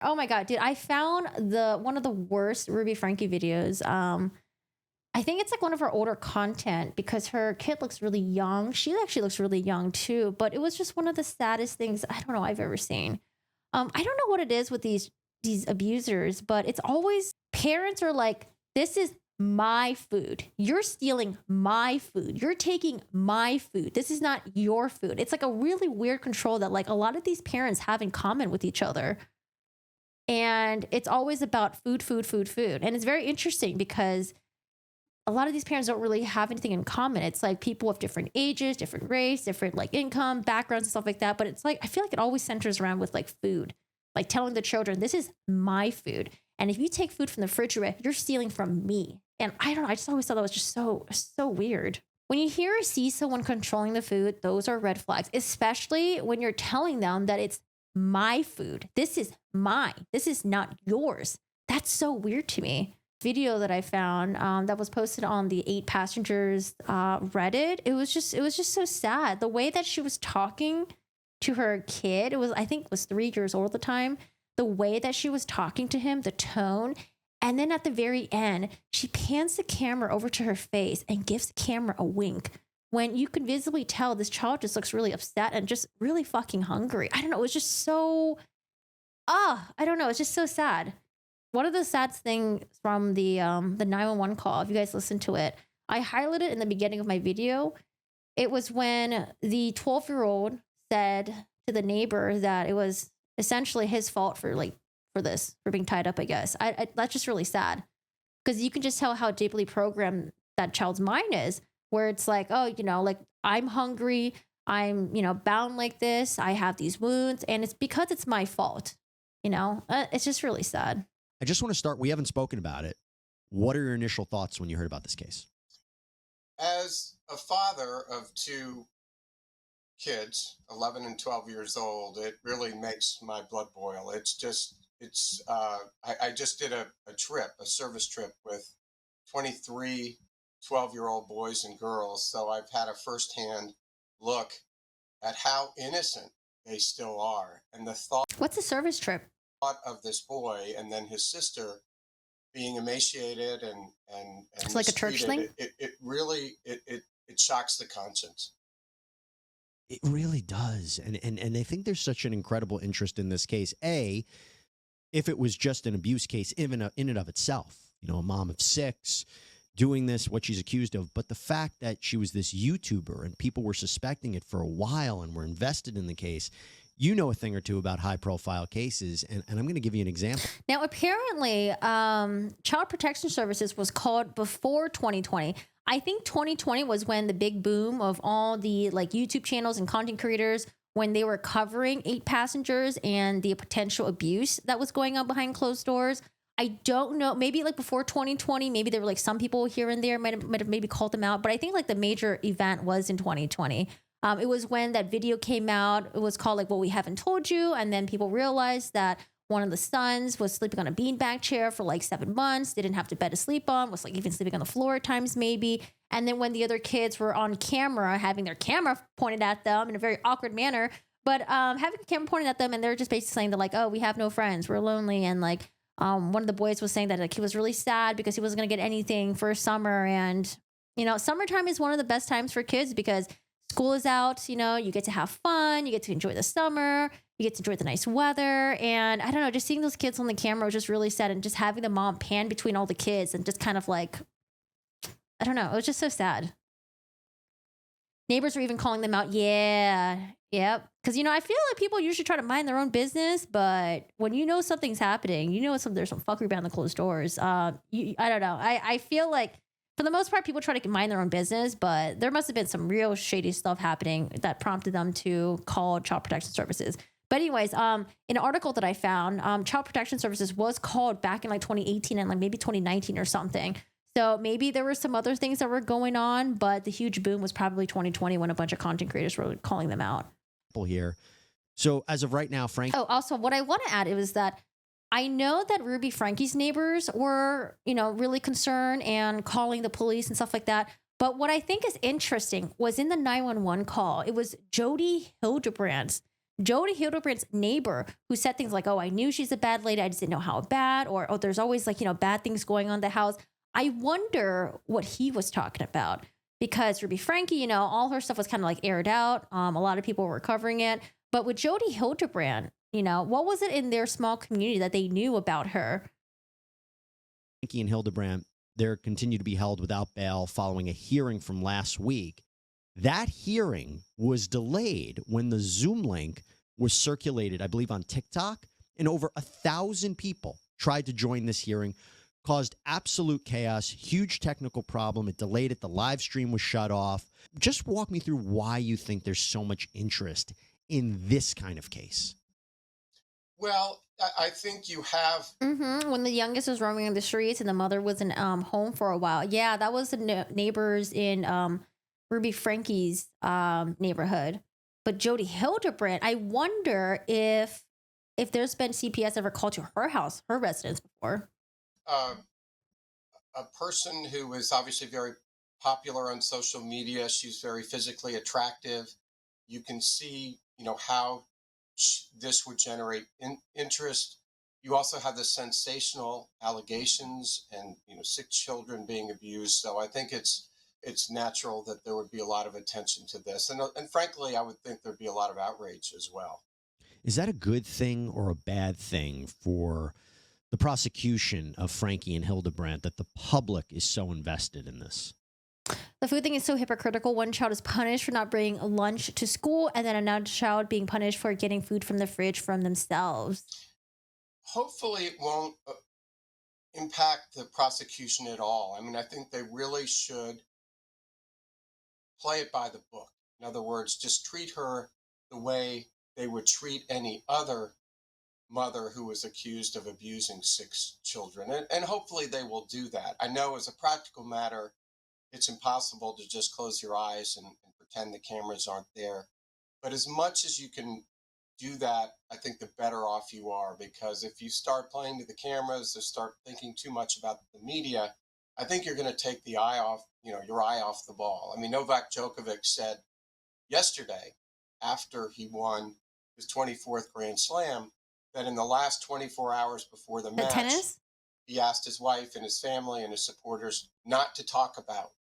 Oh my God, dude, I found one of the worst Ruby Franke videos. I think it's like one of her older content because her kid looks really young. She actually looks really young too, but it was just one of the saddest things I don't know I've ever seen. I don't know what it is with these abusers, but it's always parents are like, "This is my food. You're stealing my food. You're taking my food. This is not your food." It's like a really weird control that like a lot of these parents have in common with each other. And it's always about food, food, food, food. And it's very interesting because a lot of these parents don't really have anything in common. It's like people of different ages, different race, different like income, backgrounds, and stuff like that. But it's like, I feel like it always centers around with like food, like telling the children, this is my food. And if you take food from the refrigerator, you're stealing from me. And I don't know, I just always thought that was just so weird. When you hear or see someone controlling the food, those are red flags, especially when you're telling them that it's my food. This is mine. This is not yours. That's so weird to me. Video that I found that was posted on the 8 Passengers Reddit. It was just so sad. The way that she was talking to her kid, I think it was 3 years old at the time. The way that she was talking to him, the tone, and then at the very end, she pans the camera over to her face and gives the camera a wink. When you can visibly tell this child just looks really upset and just really fucking hungry. I don't know. It was just so, I don't know. It's just so sad. One of the sad things from the 911 call, if you guys listen to it, I highlighted in the beginning of my video. It was when the 12-year-old said to the neighbor that it was essentially his fault for being tied up, I guess. That's just really sad because you can just tell how deeply programmed that child's mind is, where it's like, oh, like I'm hungry. I'm, bound like this. I have these wounds and it's because it's my fault. It's just really sad. I just want to start. We haven't spoken about it. What are your initial thoughts when you heard about this case? As a father of 2 kids, 11 and 12 years old, it really makes my blood boil. I just did a service trip with 23 12-year-old boys and girls. So I've had a firsthand look at how innocent they still are. And the thought. What's a service trip? Of this boy and then his sister being emaciated and it's like a church thing. It really shocks the conscience. It really does. And I think there's such an incredible interest in this case. If it was just an abuse case in and of itself, a mom of 6 doing this, what she's accused of, but the fact that she was this YouTuber and people were suspecting it for a while and were invested in the case. A thing or two about high-profile cases, and I'm going to give you an example. Now, apparently, Child Protection Services was called before 2020. I think 2020 was when the big boom of all the like YouTube channels and content creators, when they were covering 8 Passengers and the potential abuse that was going on behind closed doors. I don't know. Maybe like before 2020, maybe there were like some people here and there might have maybe called them out. But I think like the major event was in 2020. It was when that video came out. It was called like, "What We Haven't Told You." And then people realized that one of the sons was sleeping on a beanbag chair for like 7 months. They didn't have a bed to sleep on, was like even sleeping on the floor at times maybe. And then when the other kids were on camera, having their camera pointed at them in a very awkward manner, but having the camera pointed at them and they're just basically saying that like, "Oh, we have no friends. We're lonely." And like one of the boys was saying that like he was really sad because he wasn't going to get anything for summer. And, summertime is one of the best times for kids because school is out, you get to have fun, you get to enjoy the summer, you get to enjoy the nice weather. And I don't know, just seeing those kids on the camera was just really sad. And just having the mom pan between all the kids and just kind of like, I don't know, it was just so sad. Neighbors were even calling them out. Yeah, yep. Because, I feel like people usually try to mind their own business, but when something's happening, there's some fuckery behind the closed doors. I don't know. I feel like for the most part, people try to mind their own business, but there must have been some real shady stuff happening that prompted them to call Child Protection Services. But anyways, in an article that I found, Child Protection Services was called back in like 2018 and like maybe 2019 or something. So maybe there were some other things that were going on, but the huge boom was probably 2020 when a bunch of content creators were calling them out. Here. So as of right now, Frank. Oh, also what I want to add is that I know that Ruby Franke's neighbors were, really concerned and calling the police and stuff like that. But what I think is interesting was in the 911 call, it was Jody Hildebrandt's Jody Hildebrandt's neighbor, who said things like, oh, I knew she's a bad lady, I just didn't know how bad, or oh, there's always like, bad things going on in the house. I wonder what he was talking about, because Ruby Franke, all her stuff was kind of like aired out. A lot of people were covering it. But with Jody Hildebrandt, what was it in their small community that they knew about her? Franke and Hildebrandt, they're continued to be held without bail following a hearing from last week. That hearing was delayed when the Zoom link was circulated, I believe, on TikTok, and over 1,000 people tried to join this hearing, caused absolute chaos, huge technical problem. It delayed it. The live stream was shut off. Just walk me through why you think there's so much interest in this kind of case. Well, I think you have. When the youngest was roaming in the streets and the mother wasn't home for a while. Yeah, that was the neighbors in Ruby Franke's neighborhood. But Jody Hildebrandt, I wonder if there's been CPS ever called to her house, her residence before. A person who is obviously very popular on social media. She's very physically attractive. You can see, how this would generate interest. You also have the sensational allegations and, 6 children being abused. So I think it's natural that there would be a lot of attention to this. And frankly, I would think there'd be a lot of outrage as well. Is that a good thing or a bad thing for the prosecution of Franke and Hildebrandt that the public is so invested in this? The food thing is so hypocritical. One child is punished for not bringing lunch to school, and then another child being punished for getting food from the fridge from themselves. Hopefully it won't impact the prosecution at all. I mean, I think they really should play it by the book. In other words, just treat her the way they would treat any other mother who was accused of abusing 6 children. And hopefully they will do that. I know as a practical matter, it's impossible to just close your eyes and pretend the cameras aren't there. But as much as you can do that, I think the better off you are, because if you start playing to the cameras or start thinking too much about the media, I think you're going to take your eye off the ball. I mean, Novak Djokovic said yesterday, after he won his 24th Grand Slam, that in the last 24 hours before the match, tennis? He asked his wife and his family and his supporters not to talk about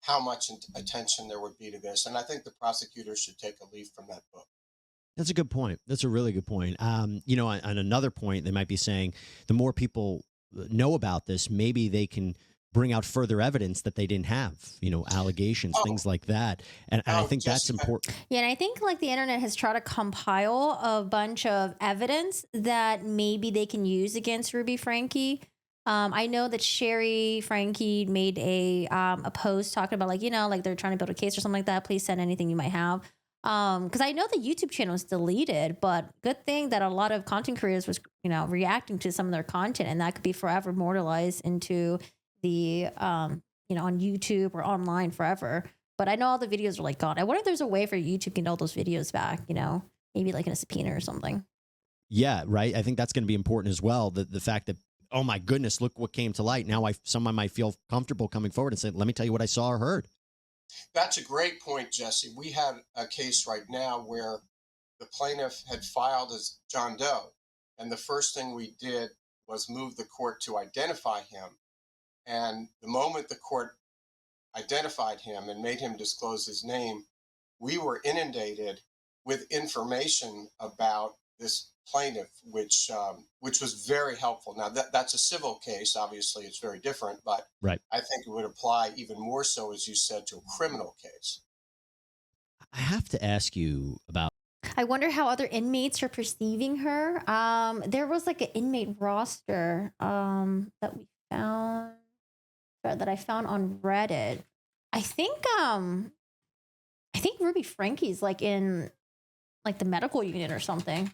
how much attention there would be to this. And I think the prosecutors should take a leaf from that book. That's a good point. That's a really good point. On another point, they might be saying the more people know about this, maybe they can bring out further evidence that they didn't have, allegations, things like that. And I think that's important. Yeah, and I think like the internet has tried to compile a bunch of evidence that maybe they can use against Ruby Franke. I know that Sherry Franke made a post talking about like they're trying to build a case or something like that. Please send anything you might have. Because I know the YouTube channel was deleted, but good thing that a lot of content creators was, reacting to some of their content, and that could be forever immortalized into the, on YouTube or online forever. But I know all the videos are like gone. I wonder if there's a way for YouTube to get all those videos back, maybe like in a subpoena or something. Yeah, right. I think that's going to be important as well. The fact that, oh my goodness, look what came to light. Now someone might feel comfortable coming forward and saying, let me tell you what I saw or heard. That's a great point, Jesse. We have a case right now where the plaintiff had filed as John Doe, and the first thing we did was move the court to identify him. And the moment the court identified him and made him disclose his name, we were inundated with information about this plaintiff, which was very helpful. Now that's a civil case. Obviously, it's very different, but right. I think it would apply even more so, as you said, to a criminal case. I have to ask you about. I wonder how other inmates are perceiving her. There was like an inmate roster that we found that I found on Reddit. I think Ruby Franke's like in like the medical unit or something.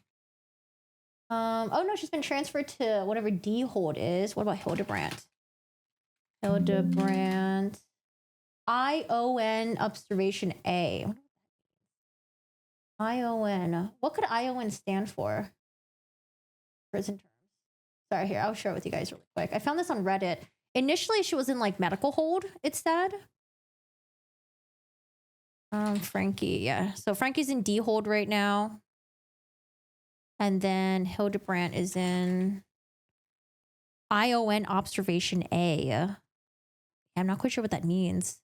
Oh no, she's been transferred to whatever D hold is. What about Hildebrandt? Hildebrandt. ION observation A. ION. What could ION stand for? Prison terms. Sorry, here, I'll share it with you guys really quick. I found this on Reddit. Initially, she was in like medical hold, it said. Franke, yeah. So Franke's in D hold right now. And then Hildebrandt is in ION Observation A. I'm not quite sure what that means.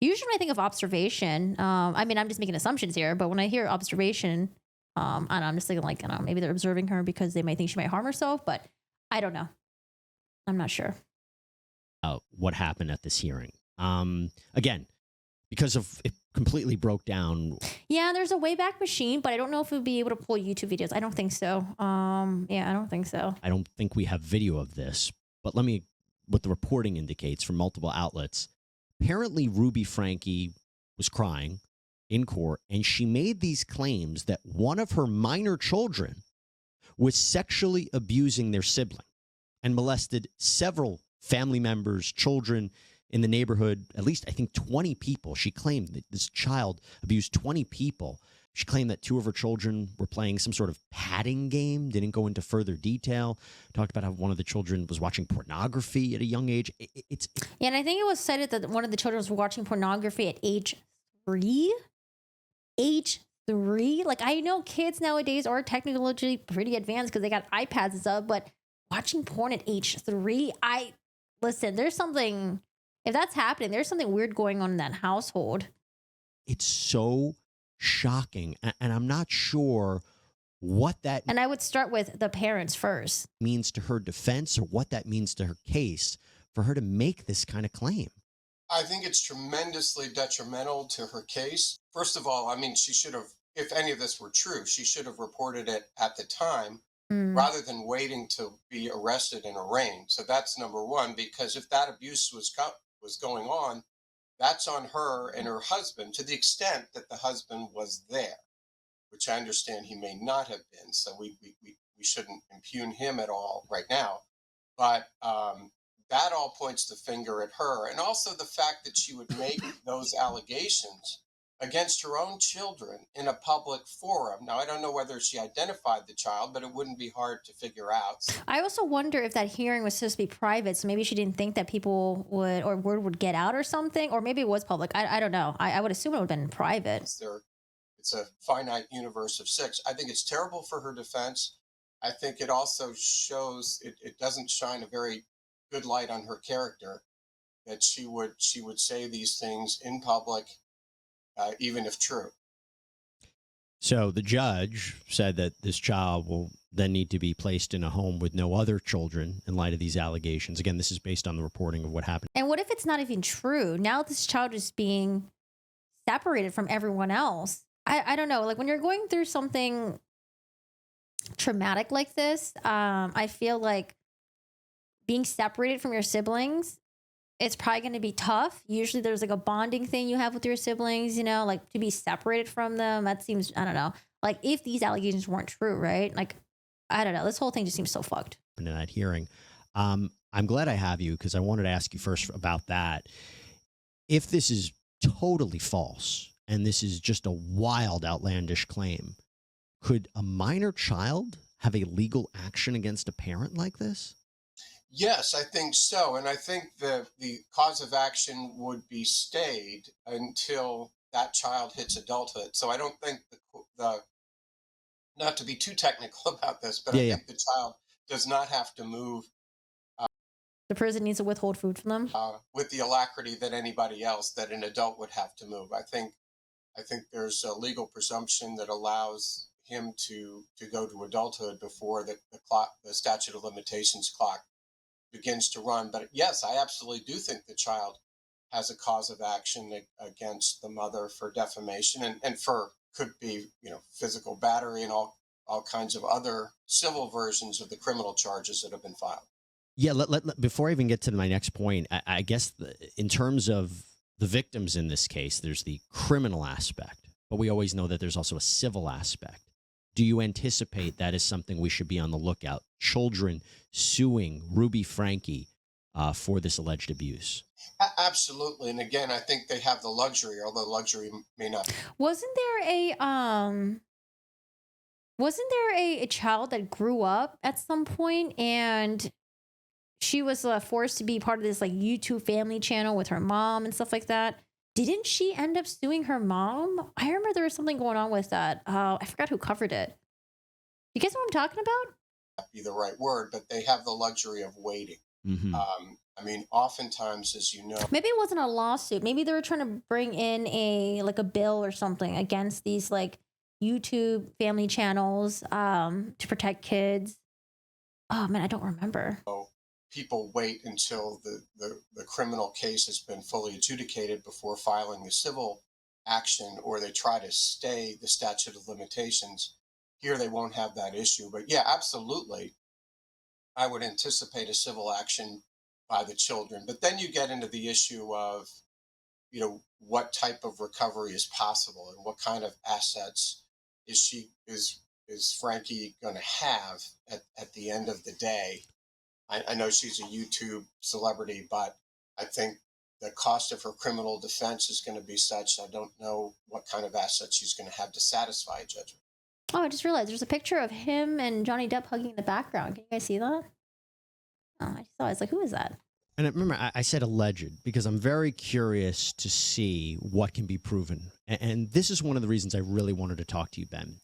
Usually when I think of observation, I mean, I'm just making assumptions here, but when I hear observation, I don't know, I'm just thinking like, I don't know, maybe they're observing her because they might think she might harm herself, but I don't know. I'm not sure. What happened at this hearing. Again, because of it completely broke down. Yeah, there's a Wayback Machine, but I don't know if we'll be able to pull YouTube videos. I don't think so. Yeah, I don't think so. I don't think we have video of this, but what the reporting indicates from multiple outlets, apparently Ruby Franke was crying in court, and she made these claims that one of her minor children was sexually abusing their sibling and molested several family members, children in the neighborhood, at least I think 20 people. She claimed that this child abused 20 people. She claimed that two of her children were playing some sort of padding game, didn't go into further detail, talked about how one of the children was watching pornography at a young age. Yeah, and I think it was cited that one of the children was watching pornography at age 3. Age 3? Like, I know kids nowadays are technologically pretty advanced because they got iPads and stuff, but watching porn at age 3, listen, there's something, if that's happening, there's something weird going on in that household. It's so shocking. And I'm not sure what that And I would start with the parents first. means to her defense or what that means to her case for her to make this kind of claim. I think it's tremendously detrimental to her case. First of all, I mean, she should have, if any of this were true, she should have reported it at the time rather than waiting to be arrested and arraigned. So that's number one, because if that abuse was going on, that's on her and her husband, to the extent that the husband was there, which I understand he may not have been. So we shouldn't impugn him at all right now. But that all points the finger at her. And also the fact that she would make those allegations against her own children in a public forum. Now, I don't know whether she identified the child, but it wouldn't be hard to figure out. I also wonder if that hearing was supposed to be private, so maybe she didn't think that people would, or word would get out or something, or maybe it was public. I don't know. I would assume it would have been private. It's a finite universe of 6. I think it's terrible for her defense. I think it also shows, it doesn't shine a very good light on her character, that she would say these things in public, even if true. So the judge said that this child will then need to be placed in a home with no other children in light of these allegations. Again, this is based on the reporting of what happened. And what if it's not even true? Now this child is being separated from everyone else. I don't know. Like, when you're going through something traumatic like this, I feel like being separated from your siblings, it's probably going to be tough. Usually there's like a bonding thing you have with your siblings, you know, like to be separated from them. That seems, I don't know, like if these allegations weren't true, right? Like, I don't know. This whole thing just seems so fucked. In that hearing, I'm glad I have you because I wanted to ask you first about that. If this is totally false and this is just a wild, outlandish claim, could a minor child have a legal action against a parent like this? Yes, I think so. And I think the cause of action would be stayed until that child hits adulthood. So I don't think the not to be too technical about this, but I think the child does not have to move. The prison needs to withhold food from them with the alacrity that anybody else, that an adult would have to move. I think there's a legal presumption that allows him to go to adulthood before the statute of limitations clock begins to run. But yes, I absolutely do think the child has a cause of action against the mother for defamation and for, could be, physical battery and all kinds of other civil versions of the criminal charges that have been filed. Yeah, before I even get to my next point, I guess in terms of the victims in this case, there's the criminal aspect, but we always know that there's also a civil aspect. Do you anticipate that is something we should be on the lookout? Children suing Ruby Franke for this alleged abuse? Absolutely. And again, I think they have the luxury, although luxury may not be. Wasn't there a child that grew up at some point and she was forced to be part of this like YouTube family channel with her mom and stuff like that? Didn't she end up suing her mom? I remember there was something going on with that. I forgot who covered it. You guess what I'm talking about? Not be the right word, but they have the luxury of waiting. Hmm. I mean, oftentimes, as you know, Maybe it wasn't a lawsuit. Maybe they were trying to bring in a bill or something against these like YouTube family channels to protect kids. Oh man, I don't remember. people wait until the criminal case has been fully adjudicated before filing the civil action, or they try to stay the statute of limitations. Here, they won't have that issue. But yeah, absolutely. I would anticipate a civil action by the children. But then you get into the issue of, what type of recovery is possible and what kind of assets is Frankie going to have at the end of the day. I know she's a YouTube celebrity, but I think the cost of her criminal defense is going to be such. I don't know what kind of assets she's going to have to satisfy a judgment. Oh, I just realized there's a picture of him and Johnny Depp hugging in the background. Can you guys see that? Oh, I just saw it. I was like, who is that? And remember, I said alleged because I'm very curious to see what can be proven. And this is one of the reasons I really wanted to talk to you, Ben,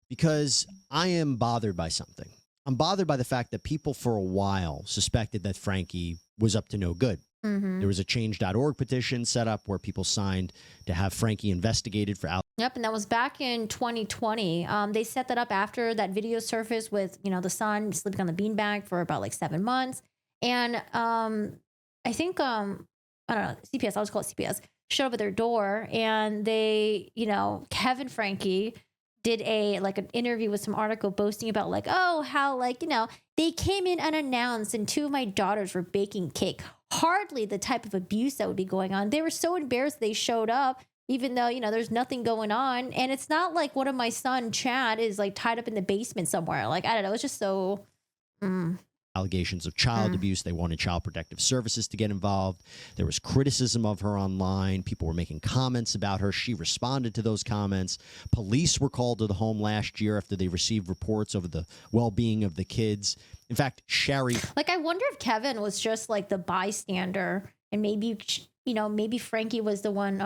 because I am bothered by something. I'm bothered by the fact that people for a while suspected that Frankie was up to no good. Mm-hmm. There was a change.org petition set up where people signed to have Frankie investigated for Yep, and that was back in 2020. They set that up after that video surfaced with, the son sleeping on the beanbag for about like 7 months. And I think, I don't know, CPS, I'll just call it CPS, showed up at their door and they, Kevin Frankie did an interview with some article boasting about like, oh, how they came in unannounced and 2 of my daughters were baking cake. Hardly the type of abuse that would be going on. They were so embarrassed they showed up, even though, there's nothing going on. And it's not like one of my son, Chad, is like tied up in the basement somewhere. Like, I don't know. It's just so. allegations of child abuse. They wanted Child Protective Services to get involved. There was criticism of her online. People were making comments about her. She responded to those comments. Police were called to the home last year after they received reports over the well-being of the kids. In fact, Sherry... Like, I wonder if Kevin was just like the bystander and maybe Frankie was the one,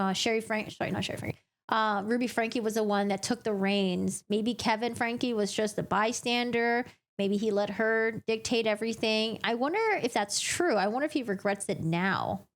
Ruby Frankie was the one that took the reins. Maybe Kevin Frankie was just a bystander. Maybe he let her dictate everything. I wonder if that's true. I wonder if he regrets it now.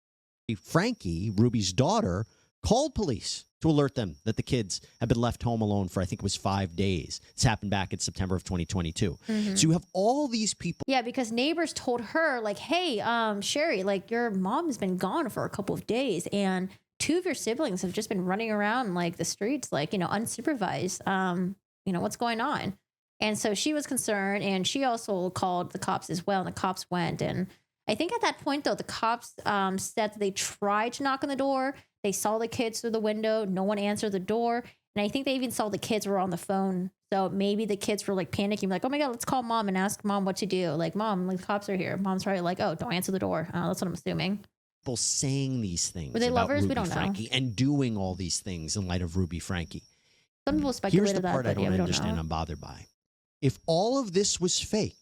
Frankie, Ruby's daughter, called police to alert them that the kids had been left home alone for, I think it was 5 days. This happened back in September of 2022. Mm-hmm. So you have all these people. Yeah, because neighbors told her, like, hey, Sherry, like, your mom's been gone for a couple of days and 2 of your siblings have just been running around like the streets, like, unsupervised. What's going on? And so she was concerned, and she also called the cops as well, and the cops went. And I think at that point, though, the cops said that they tried to knock on the door. They saw the kids through the window. No one answered the door. And I think they even saw the kids were on the phone. So maybe the kids were like panicking, like, oh my God, let's call mom and ask mom what to do. Like, mom, the cops are here. Mom's probably like, oh, don't answer the door. That's what I'm assuming. People saying these things Were they about lovers? Ruby We don't Frankie know. and doing all these things in light of Ruby Frankie. Some people speculated Here's the part that, I but yeah, don't we understand. know. I'm bothered by. If all of this was fake,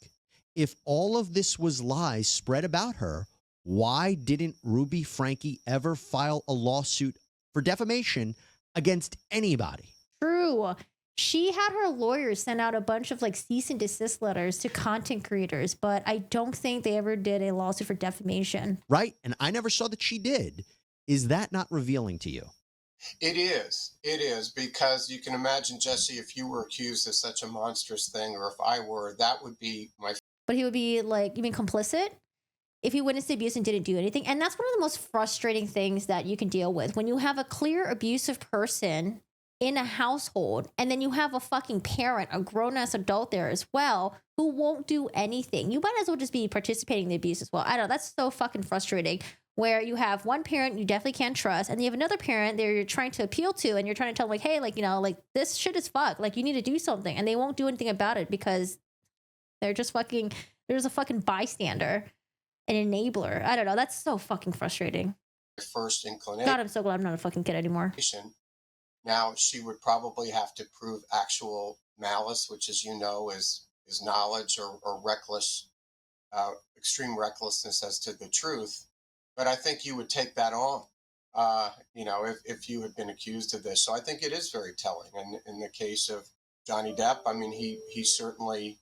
if all of this was lies spread about her, why didn't Ruby Frankie ever file a lawsuit for defamation against anybody? True. She had her lawyers send out a bunch of like cease and desist letters to content creators, but I don't think they ever did a lawsuit for defamation. Right? And I never saw that she did. Is that not revealing to you? It is, because you can imagine, Jesse, if you were accused of such a monstrous thing, or if I were, that would be my... But he would be like, you mean complicit? If he witnessed the abuse and didn't do anything. And that's one of the most frustrating things that you can deal with. When you have a clear abusive person in a household, and then you have a fucking parent, a grown-ass adult there as well, who won't do anything. You might as well just be participating in the abuse as well. I don't know. That's so fucking frustrating. Where you have one parent you definitely can't trust, and you have another parent that you're trying to appeal to, and you're trying to tell them, like, hey, like, like, this shit is fucked. Like, you need to do something. And they won't do anything about it because they're just fucking, there's a fucking bystander, an enabler. I don't know. That's so fucking frustrating. First inclination. God, I'm so glad I'm not a fucking kid anymore. Now, she would probably have to prove actual malice, which, as you know, is knowledge or reckless, extreme recklessness as to the truth. But I think you would take that on, if you had been accused of this. So I think it is very telling. And in the case of Johnny Depp, I mean, he certainly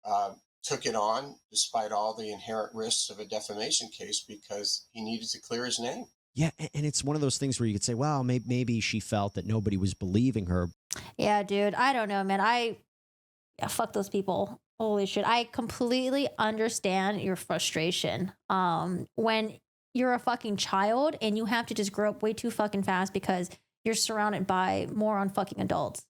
uh, took it on despite all the inherent risks of a defamation case because he needed to clear his name. Yeah, and it's one of those things where you could say, well, maybe she felt that nobody was believing her. Yeah, dude. I don't know, man. Yeah, fuck those people. Holy shit. I completely understand your frustration. When you're a fucking child and you have to just grow up way too fucking fast because you're surrounded by moron fucking adults.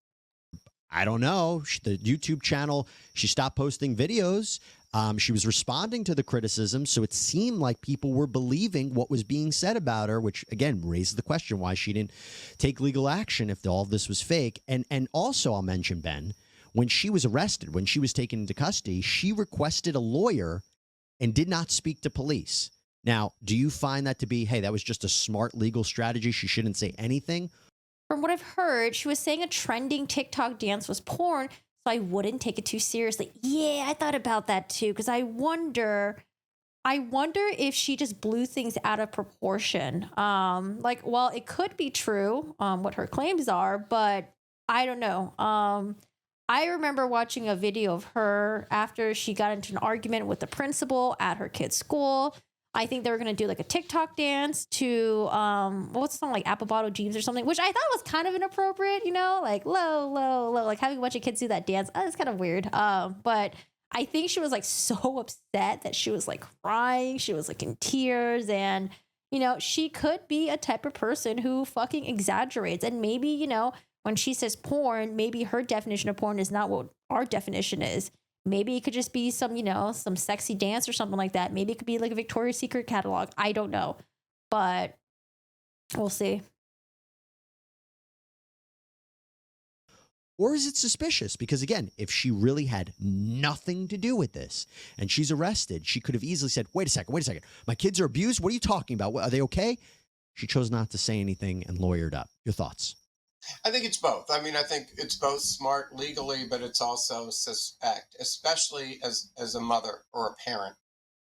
I don't know. The YouTube channel, she stopped posting videos. She was responding to the criticism, so it seemed like people were believing what was being said about her, which, again, raises the question why she didn't take legal action if all of this was fake. And also, I'll mention, Ben, when she was arrested, when she was taken into custody, she requested a lawyer and did not speak to police. Now, do you find that to be, hey, that was just a smart legal strategy? She shouldn't say anything? From what I've heard, she was saying a trending TikTok dance was porn, so I wouldn't take it too seriously. Yeah, I thought about that too, because I wonder if she just blew things out of proportion. Well, it could be true, what her claims are, but I don't know. I remember watching a video of her after she got into an argument with the principal at her kid's school. I think they were gonna do like a TikTok dance to what's the song, like Apple Bottle Jeeves or something, which I thought was kind of inappropriate, like low, low, low, like having a bunch of kids do that dance. It's kind of weird. But I think she was like so upset that she was like crying, she was like in tears, and she could be a type of person who fucking exaggerates, and maybe when she says porn, maybe her definition of porn is not what our definition is. Maybe it could just be some, some sexy dance or something like that. Maybe it could be like a Victoria's Secret catalog. I don't know, but we'll see. Or is it suspicious? Because again, if she really had nothing to do with this and she's arrested, she could have easily said, wait a second. My kids are abused. What are you talking about? Are they okay? She chose not to say anything and lawyered up. Your thoughts? I think it's both. I mean, I think it's both smart legally, but it's also suspect, especially as a mother or a parent.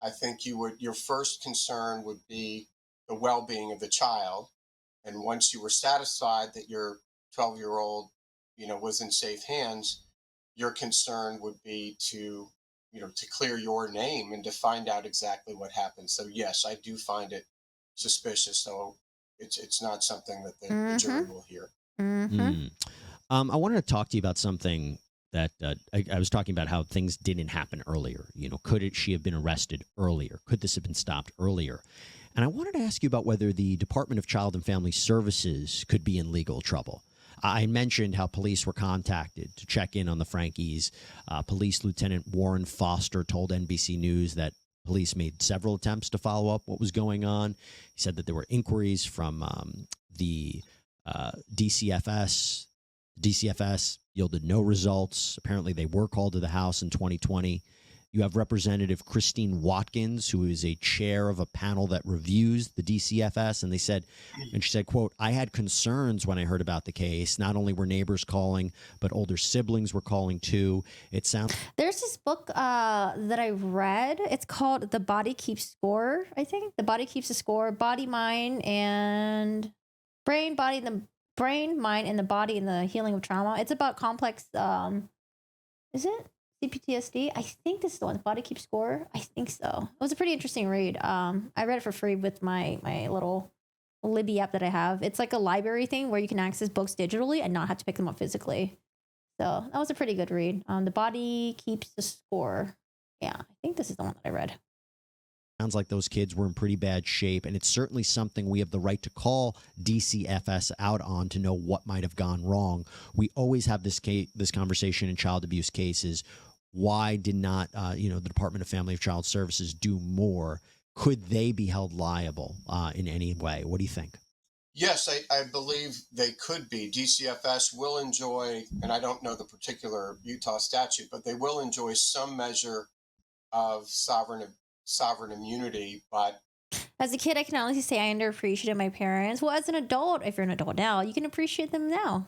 I think your first concern would be the well-being of the child, and once you were satisfied that your 12-year-old, was in safe hands, your concern would be to clear your name and to find out exactly what happened. So yes, I do find it suspicious. So it's not something that the jury will hear. Mm-hmm. I wanted to talk to you about something that I was talking about, how things didn't happen earlier. Could she have been arrested earlier? Could this have been stopped earlier? And I wanted to ask you about whether the Department of Child and Family Services could be in legal trouble. I mentioned how police were contacted to check in on the Frankes. Police Lieutenant Warren Foster told NBC News that police made several attempts to follow up what was going on. He said that there were inquiries from the DCFS. DCFS yielded no results. Apparently, they were called to the House in 2020. You have Representative Christine Watkins, who is a chair of a panel that reviews the DCFS, and she said, quote, I had concerns when I heard about the case. Not only were neighbors calling, but older siblings were calling too. There's this book that I read. It's called The Body Keeps Score, I think. The Body Keeps a Score, Body, Mind, and Brain, Body, the Brain, Mind, and the Body and the Healing of Trauma. It's about complex, is it? CPTSD. I think this is the one. Body Keeps Score. I think so. It was a pretty interesting read. I read it for free with my little Libby app that I have. It's like a library thing where you can access books digitally and not have to pick them up physically. So that was a pretty good read. The Body Keeps the Score. Yeah, I think this is the one that I read. Sounds like those kids were in pretty bad shape, and it's certainly something we have the right to call DCFS out on to know what might have gone wrong. We always have this conversation in child abuse cases. Why did not the Department of Family and Child Services do more? Could they be held liable in any way? What do you think? Yes, I believe they could be. DCFS will enjoy, and I don't know the particular Utah statute, but they will enjoy some measure of sovereign immunity. But as a kid, I can honestly say I underappreciated my parents. Well, as an adult, if you're an adult now, you can appreciate them now.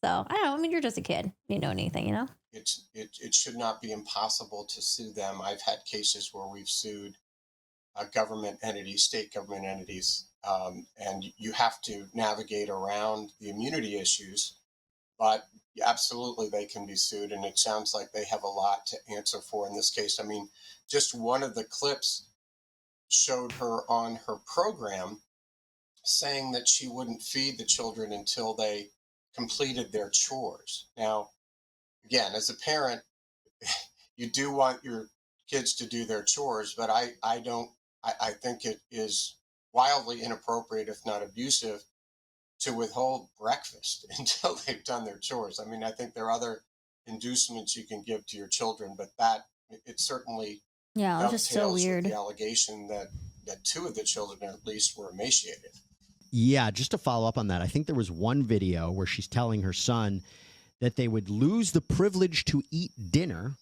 So I don't know. I mean, you're just a kid. You know anything, It should not be impossible to sue them. I've had cases where we've sued government entities, state government entities, and you have to navigate around the immunity issues. But yeah, absolutely they can be sued. And it sounds like they have a lot to answer for in this case. I mean, just one of the clips showed her on her program saying that she wouldn't feed the children until they completed their chores. Now, again, as a parent, you do want your kids to do their chores, but I don't, I think it is wildly inappropriate, if not abusive, to withhold breakfast until they've done their chores. I mean, I think there are other inducements you can give to your children, but that it certainly Yeah, it was just so dovetails with the weird. allegation that two of the children at least were emaciated. Yeah, just to follow up on that, I think there was one video where she's telling her son that they would lose the privilege to eat dinner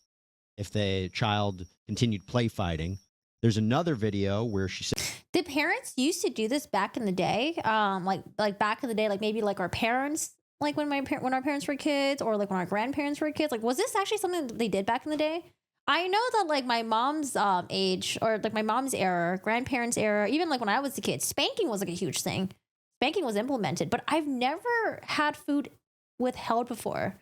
if the child continued play fighting. There's another video where she said, The parents used to do this back in the day, like back in the day, like maybe like our parents, like when our parents were kids, or like when our grandparents were kids. Like, was this actually something that they did back in the day? I know that like my mom's age, or like my mom's era, grandparents' era, even like when I was a kid, spanking was like a huge thing. Spanking was implemented, but I've never had food withheld before,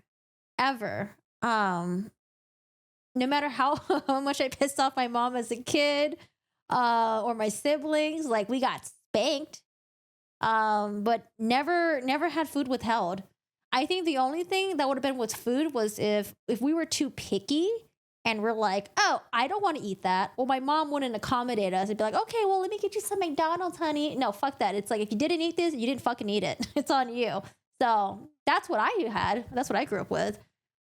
ever. No matter how, how much I pissed off my mom as a kid, or my siblings, like we got spanked, but never had food withheld. I think the only thing that would have been with food was if we were too picky and we're like, oh, I don't want to eat that. Well, my mom wouldn't accommodate us. It'd be like, okay, well, let me get you some McDonald's, honey. No, fuck that. It's like, if you didn't eat this, you didn't fucking eat it. It's on you. So that's what I had. That's what I grew up with.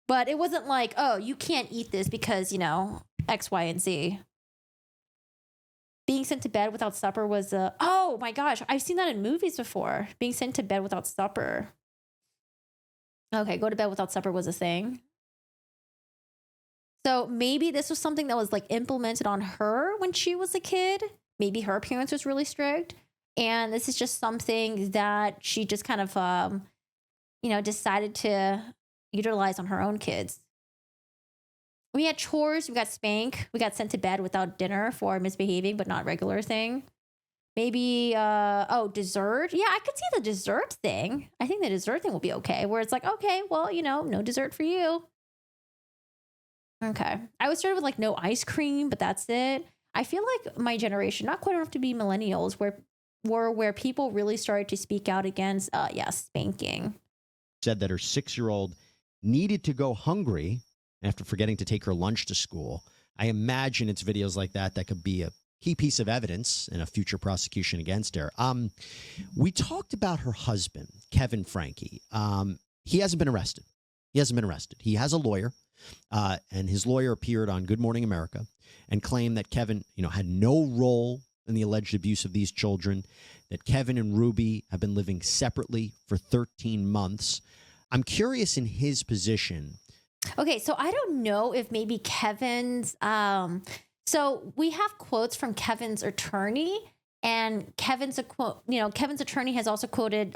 But it wasn't like, oh, you can't eat this because, X, Y, and Z. Being sent to bed without supper was oh my gosh, I've seen that in movies before. Being sent to bed without supper. Okay, go to bed without supper was a thing. So maybe this was something that was like implemented on her when she was a kid. Maybe her parents was really strict. And this is just something that she just kind of, decided to utilize on her own kids. We had chores, we got spank, we got sent to bed without dinner for misbehaving, but not regular thing. Maybe, dessert. Yeah, I could see the dessert thing. I think the dessert thing will be okay, where it's like, okay, well, no dessert for you. Okay. I was started with like no ice cream, but that's it. I feel like my generation, not quite enough to be millennials, where people really started to speak out against, spanking. said that her 6-year-old needed to go hungry after forgetting to take her lunch to school. I imagine it's videos like that that could be a key piece of evidence in a future prosecution against her. We talked about her husband, Kevin Franke. He hasn't been arrested. He has a lawyer, and his lawyer appeared on Good Morning America and claimed that Kevin, had no role in the alleged abuse of these children, that Kevin and Ruby have been living separately for 13 months. I'm curious in his position. Okay, so I don't know if maybe Kevin's so we have quotes from Kevin's attorney, and Kevin's attorney has also quoted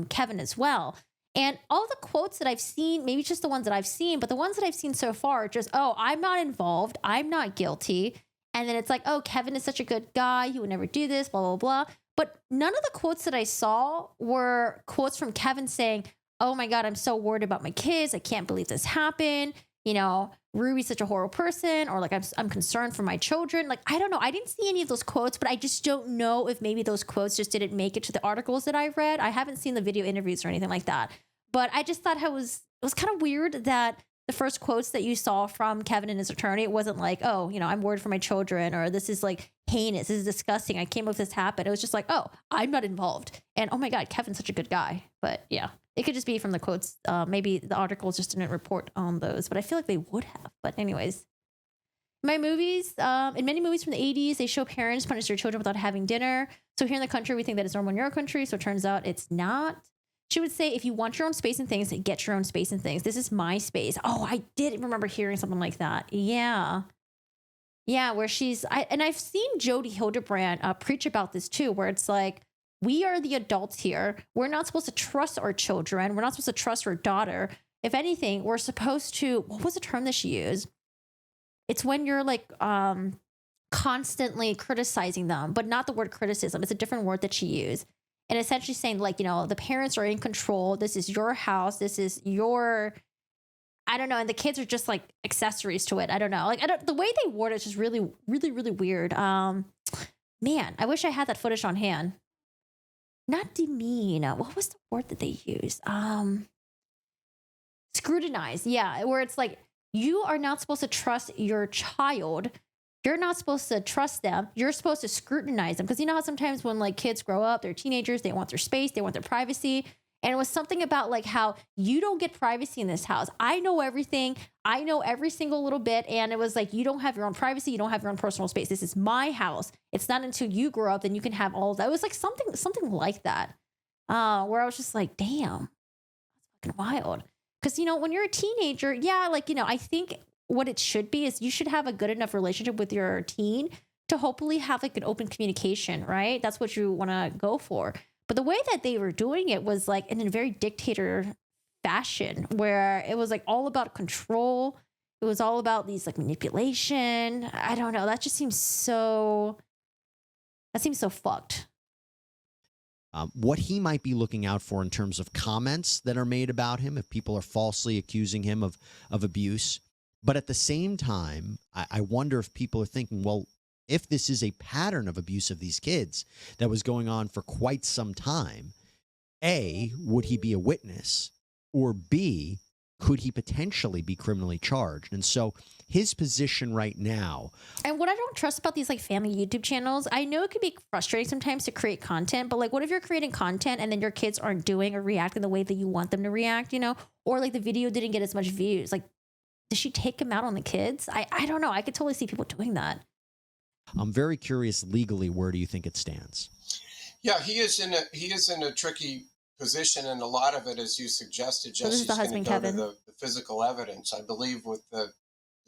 Kevin as well. And all the quotes that I've seen, maybe just the ones that I've seen, but the ones that I've seen so far are just, oh, I'm not involved, I'm not guilty. And then it's like, oh, Kevin is such a good guy, he would never do this, blah, blah, blah. But none of the quotes that I saw were quotes from Kevin saying, oh my God, I'm so worried about my kids. I can't believe this happened. Ruby's such a horrible person, or like, I'm concerned for my children. Like, I don't know. I didn't see any of those quotes, but I just don't know if maybe those quotes just didn't make it to the articles that I read. I haven't seen the video interviews or anything like that. But I just thought it was kind of weird that the first quotes that you saw from Kevin and his attorney, it wasn't like, oh, I'm worried for my children, or this is like heinous, this is disgusting, I can't believe this happened. It was just like, oh, I'm not involved. And oh my God, Kevin's such a good guy. But yeah, it could just be from the quotes. Maybe the articles just didn't report on those, but I feel like they would have. But anyways, in many movies from the 80s, they show parents punish their children without having dinner. So here in the country, we think that it's normal in your country. So it turns out it's not. She would say, if you want your own space and things, get your own space and things. This is my space. Oh, I did remember hearing something like that. Yeah. Yeah, where I've seen Jody Hildebrandt preach about this too, where it's like, we are the adults here. We're not supposed to trust our children. We're not supposed to trust our daughter. If anything, we're supposed to, what was the term that she used? It's when you're like constantly criticizing them, but not the word criticism. It's a different word that she used. And essentially saying like, the parents are in control. This is your house. This is your I don't know. And the kids are just like accessories to it. I don't know. Like, the way they wore it is just really, really, really weird. Man, I wish I had that footage on hand. Not demean. What was the word that they used? Scrutinize. Yeah. Where it's like, you are not supposed to trust your child. You're not supposed to trust them. You're supposed to scrutinize them. Because you know how sometimes when like kids grow up, they're teenagers, they want their space, they want their privacy. And it was something about like how you don't get privacy in this house. I know everything. I know every single little bit. And it was like, you don't have your own privacy. You don't have your own personal space. This is my house. It's not until you grow up that you can have all of that. It was like something like that. Where I was just like, damn, that's fucking wild. Because, you know, when you're a teenager, yeah, like, you know, I think what it should be is you should have a good enough relationship with your teen to hopefully have like an open communication, right? That's what you want to go for. But the way that they were doing it was like in a very dictator fashion where it was like all about control. It was all about these like manipulation. I don't know. That seems so fucked. What he might be looking out for in terms of comments that are made about him, if people are falsely accusing him of abuse. But at the same time, I wonder if people are thinking, well, if this is a pattern of abuse of these kids that was going on for quite some time, A, would he be a witness? Or B, could he potentially be criminally charged? And so his position right now. And what I don't trust about these like family YouTube channels, I know it can be frustrating sometimes to create content, but like what if you're creating content and then your kids aren't doing or reacting the way that you want them to react, you know? Or like the video didn't get as much views. Like, does she take him out on the kids? I don't know. I could totally see people doing that. I'm very curious legally, where do you think it stands? Yeah, he is in a tricky position, and a lot of it, as you suggested, Jesse, is going to go to the physical evidence. I believe with the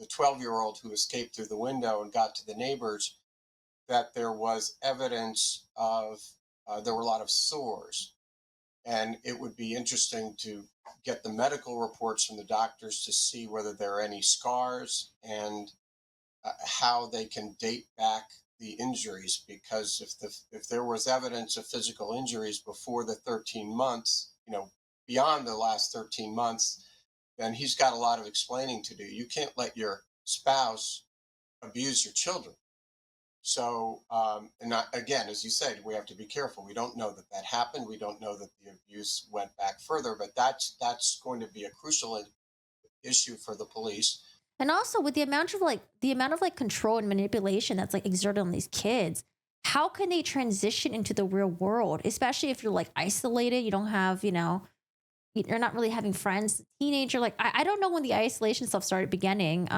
12-year-old who escaped through the window and got to the neighbors, that there was evidence of there were a lot of sores, and it would be interesting to get the medical reports from the doctors to see whether there are any scars and how they can date back the injuries, because if there was evidence of physical injuries before the 13 months, you know, beyond the last 13 months, then he's got a lot of explaining to do. You can't let your spouse abuse your children. So, again, as you said, we have to be careful. We don't know that happened. We don't know that the abuse went back further, but that's going to be a crucial issue for the police. And also with the amount of control and manipulation that's like exerted on these kids, how can they transition into the real world? Especially if you're like isolated, you don't have, you know, you're not really having friends, teenager. Like, I don't know when the isolation stuff started beginning.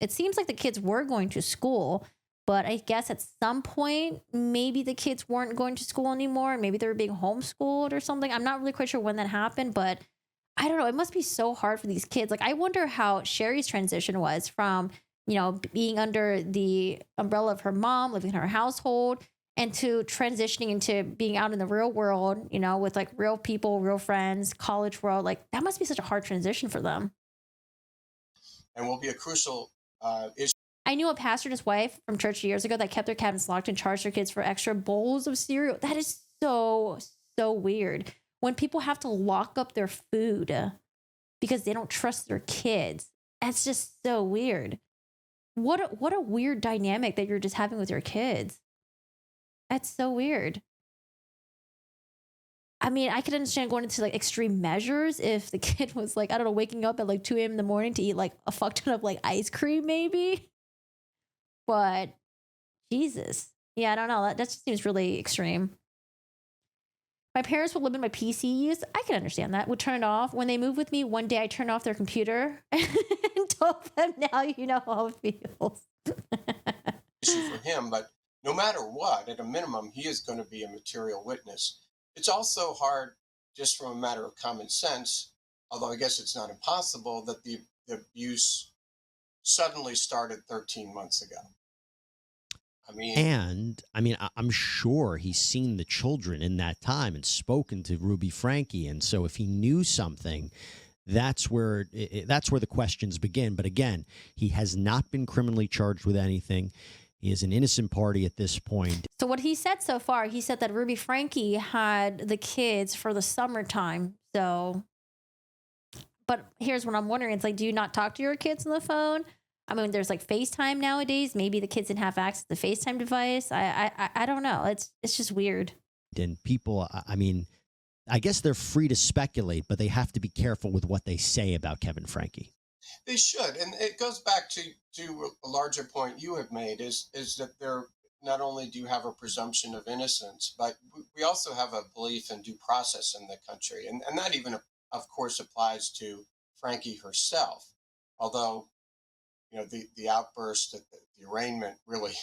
It seems like the kids were going to school, but I guess at some point, maybe the kids weren't going to school anymore. And maybe they were being homeschooled or something. I'm not really quite sure when that happened, but I don't know. It must be so hard for these kids. Like, I wonder how Sherry's transition was from, you know, being under the umbrella of her mom, living in her household, and to transitioning into being out in the real world, you know, with like real people, real friends, college world. Like, that must be such a hard transition for them. And will be a crucial issue. I knew a pastor and his wife from church years ago that kept their cabins locked and charged their kids for extra bowls of cereal. That is so weird. When people have to lock up their food because they don't trust their kids, that's just so weird. What a weird dynamic that you're just having with your kids. That's so weird. I mean, I could understand going into like extreme measures if the kid was like, I don't know, waking up at like 2 a.m. in the morning to eat like a fuck ton of like ice cream, maybe. But Jesus. Yeah, I don't know. That just seems really extreme. My parents would limit my PC use. I can understand that. Would turn it off. When they moved with me, one day I turned off their computer and told them, now you know how it feels. Issue for him, but no matter what, at a minimum, he is going to be a material witness. It's also hard, just from a matter of common sense, although I guess it's not impossible, that the abuse suddenly started 13 months ago. I'm sure he's seen the children in that time and spoken to Ruby Franke. And so if he knew something, that's where the questions begin. But again, he has not been criminally charged with anything. He is an innocent party at this point. So what he said so far, he said that Ruby Franke had the kids for the summertime. So but here's what I'm wondering. It's like, do you not talk to your kids on the phone? I mean, there's like FaceTime nowadays. Maybe the kids didn't have access to the FaceTime device. I don't know. It's just weird. And people, I mean, I guess they're free to speculate, but they have to be careful with what they say about Kevin Franke. They should, and it goes back to a larger point you have made is that there not only do you have a presumption of innocence, but we also have a belief in due process in the country, and that even of course applies to Franke herself. Although the outburst at the arraignment really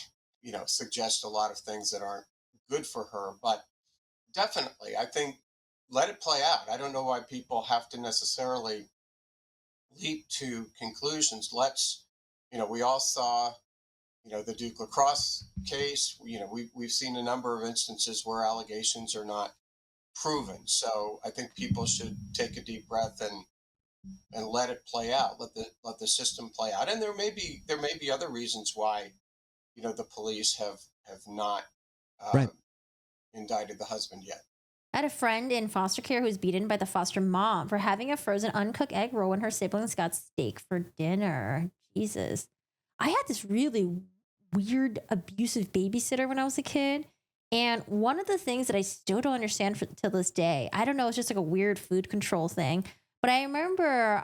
suggests a lot of things that aren't good for her, but definitely I think let it play out. I don't know why people have to necessarily leap to conclusions. We all saw, the Duke lacrosse case. We've seen a number of instances where allegations are not proven. So I think people should take a deep breath and let it play out. Let the system play out. And there may be other reasons why, the police have not Right. indicted the husband yet. I had a friend in foster care who was beaten by the foster mom for having a frozen uncooked egg roll when her siblings got steak for dinner. Jesus. I had this really weird, abusive babysitter when I was a kid. And one of the things that I still don't understand till this day, I don't know, it's just like a weird food control thing. But I remember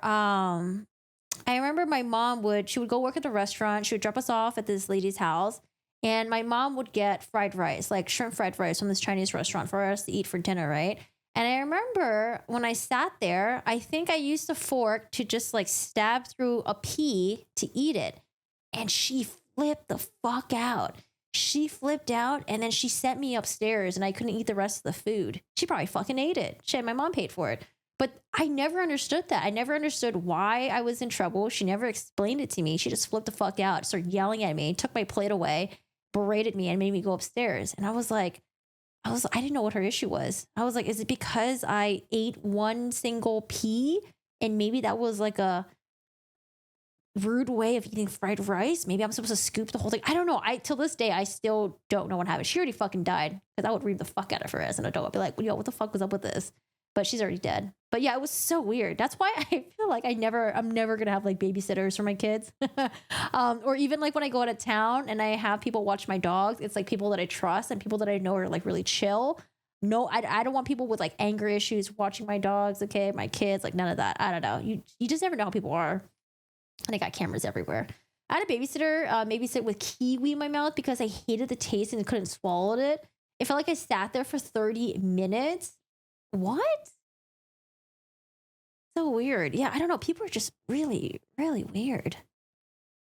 my mom she would go work at the restaurant. She would drop us off at this lady's house. And my mom would get fried rice, like shrimp fried rice from this Chinese restaurant for us to eat for dinner, right? And I remember when I sat there, I think I used a fork to just like stab through a pea to eat it. And she flipped the fuck out. She flipped out and then she sent me upstairs and I couldn't eat the rest of the food. She probably fucking ate it. Shit, my mom paid for it. But I never understood that. I never understood why I was in trouble. She never explained it to me. She just flipped the fuck out, started yelling at me, took my plate away, berated me and made me go upstairs. And I didn't know what her issue was. I was like, is it because I ate one single pea and maybe that was like a rude way of eating fried rice? Maybe I'm supposed to scoop the whole thing. I don't know. Till this day, I still don't know what happened. She already fucking died because I would read the fuck out of her as an adult. I'd be like, yo, what the fuck was up with this? But she's already dead. But yeah, it was so weird. That's why I feel like I'm never going to have like babysitters for my kids. Or even like when I go out of town and I have people watch my dogs, it's like people that I trust and people that I know are like really chill. No, I don't want people with like anger issues watching my dogs. Okay. My kids, like none of that. I don't know. You just never know how people are. And I got cameras everywhere. I had a babysitter babysit with kiwi in my mouth because I hated the taste and couldn't swallow it. It felt like I sat there for 30 minutes. What? So weird. Yeah, I don't know. People are just really, really weird.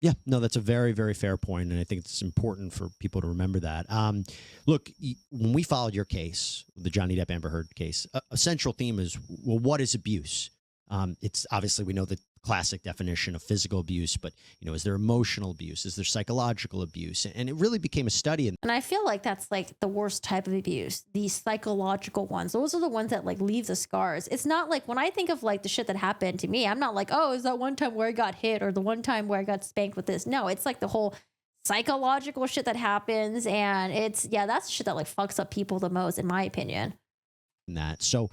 Yeah, no, that's a very, very fair point, and I think it's important for people to remember that. Look, when we followed your case, the Johnny Depp Amber Heard case, a central theme is, well, what is abuse? It's obviously, we know the classic definition of physical abuse, but is there emotional abuse? Is there psychological abuse? And it really became a study. And I feel like that's like the worst type of abuse, the psychological ones. Those are the ones that like leave the scars. It's not like when I think of like the shit that happened to me, I'm not like, oh, is that one time where I got hit or the one time where I got spanked with this? No, it's like the whole psychological shit that happens. And that's shit that like fucks up people the most, in my opinion. So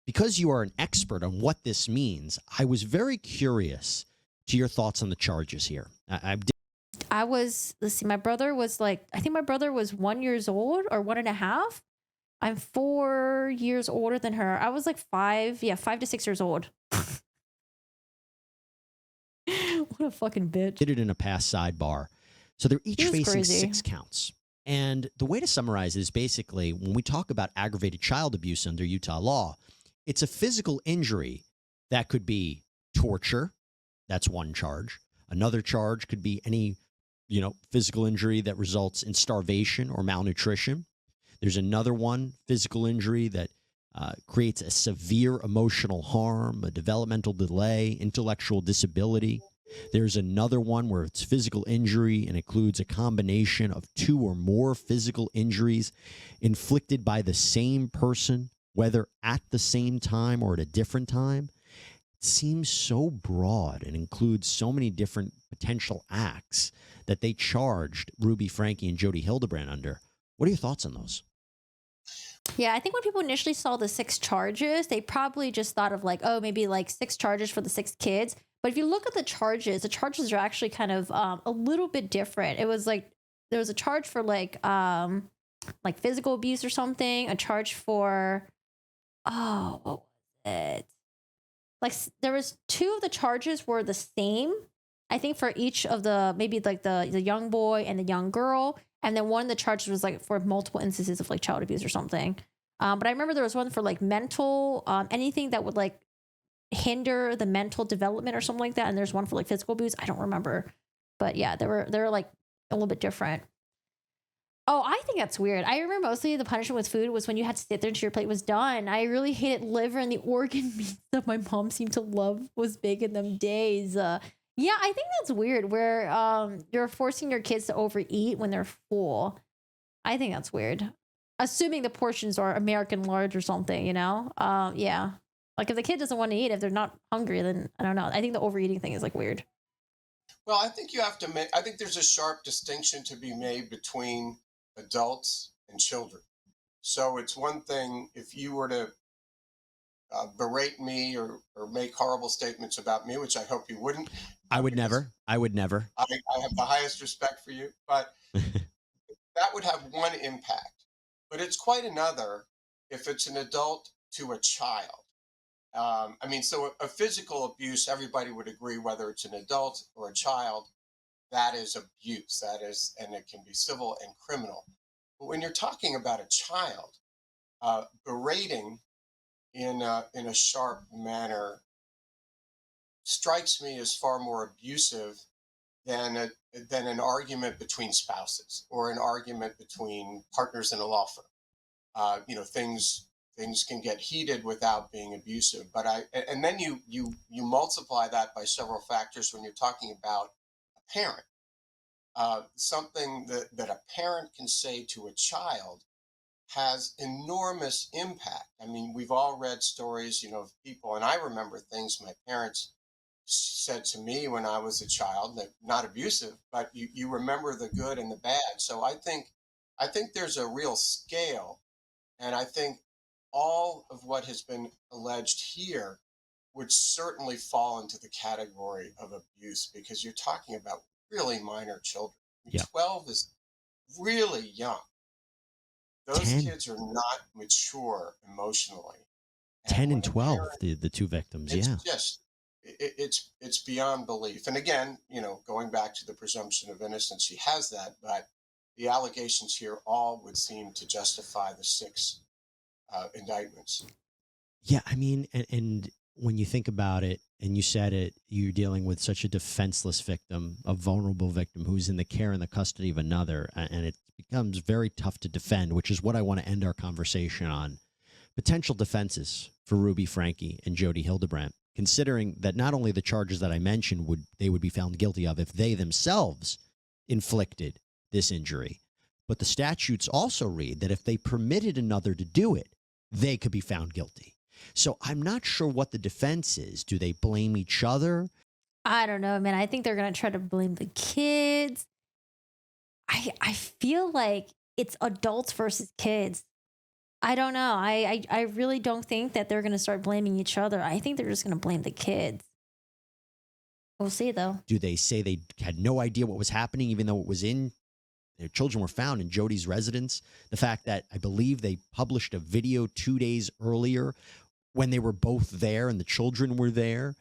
because you are an expert on what this means, I was very curious to your thoughts on the charges here. Let's see, my brother was I think my brother was 1 year old or 1.5. I'm 4 years older than her. I was like 5 to 6 years old. What a fucking bitch. Did it in a past sidebar. So they're each facing crazy. 6 counts. And the way to summarize it is basically when we talk about aggravated child abuse under Utah law, it's a physical injury that could be torture. That's one charge. Another charge could be any, physical injury that results in starvation or malnutrition. There's another one, physical injury that creates a severe emotional harm, a developmental delay, intellectual disability. There's another one where it's physical injury and includes a combination of 2 or more physical injuries inflicted by the same person, whether at the same time or at a different time. It seems so broad and includes so many different potential acts that they charged Ruby Franke and Jody Hildebrandt under. What are your thoughts on those? Yeah, I think when people initially saw the 6 charges, they probably just thought of like, oh, maybe like 6 charges for the 6 kids. But if you look at the charges are actually kind of a little bit different. It was like there was a charge for like physical abuse or something, a charge for oh, what was it? Like there was two of the charges were the same. I think for each of the maybe like the young boy and the young girl, and then one of the charges was like for multiple instances of like child abuse or something. But I remember there was one for like mental anything that would like hinder the mental development or something like that, and there's one for like physical abuse. I don't remember, but yeah, they were like a little bit different. Oh, I think that's weird. I remember mostly the punishment with food was when you had to sit there until your plate was done. I really hated liver and the organ meats that my mom seemed to love was big in them days. Yeah, I think that's weird where you're forcing your kids to overeat when they're full. I think that's weird. Assuming the portions are American large or something, you know? Yeah. Like if the kid doesn't want to eat, if they're not hungry, then I don't know. I think the overeating thing is like weird. Well, I think you have to make. I think there's a sharp distinction to be made between adults and children. So it's one thing if you were to berate me or make horrible statements about me, which I hope you wouldn't, I would because never. I would never. I have the highest respect for you. But that would have one impact. But it's quite another if it's an adult to a child. I mean, so a physical abuse, everybody would agree, whether it's an adult or a child, that is abuse. That is, and it can be civil and criminal. But when you're talking about a child, berating in a sharp manner strikes me as far more abusive than than an argument between spouses or an argument between partners in a law firm. Things can get heated without being abusive. But and then you multiply that by several factors when you're talking about a parent. Something that a parent can say to a child has enormous impact. I mean, we've all read stories, of people, and I remember things my parents said to me when I was a child, that not abusive, but you remember the good and the bad. So I think there's a real scale, and I think all of what has been alleged here would certainly fall into the category of abuse because you're talking about really minor children. I mean, Yeah. 12 is really young. Those 10, kids are not mature emotionally. And 10 and when a 12, parent, the two victims. it's Yeah. just, it's beyond belief. And again, going back to the presumption of innocence, he has that, but the allegations here all would seem to justify the 6 indictments. Yeah, I mean, and when you think about it, and you said it, you're dealing with such a defenseless victim, a vulnerable victim who's in the care and the custody of another, and it becomes very tough to defend, which is what I want to end our conversation on. Potential defenses for Ruby Franke and Jody Hildebrandt, considering that not only the charges that I mentioned would be found guilty of if they themselves inflicted this injury, but the statutes also read that if they permitted another to do it, they could be found guilty. So I'm not sure what the defense is. Do they blame each other? I don't know, man. I think they're gonna try to blame the kids. I feel like it's adults versus kids. I don't know. I really don't think that they're gonna start blaming each other. I think they're just gonna blame the kids. We'll see though. Do they say they had no idea what was happening, even though their children were found in Jody's residence? The fact that I believe they published a video 2 days earlier when they were both there and the children were there.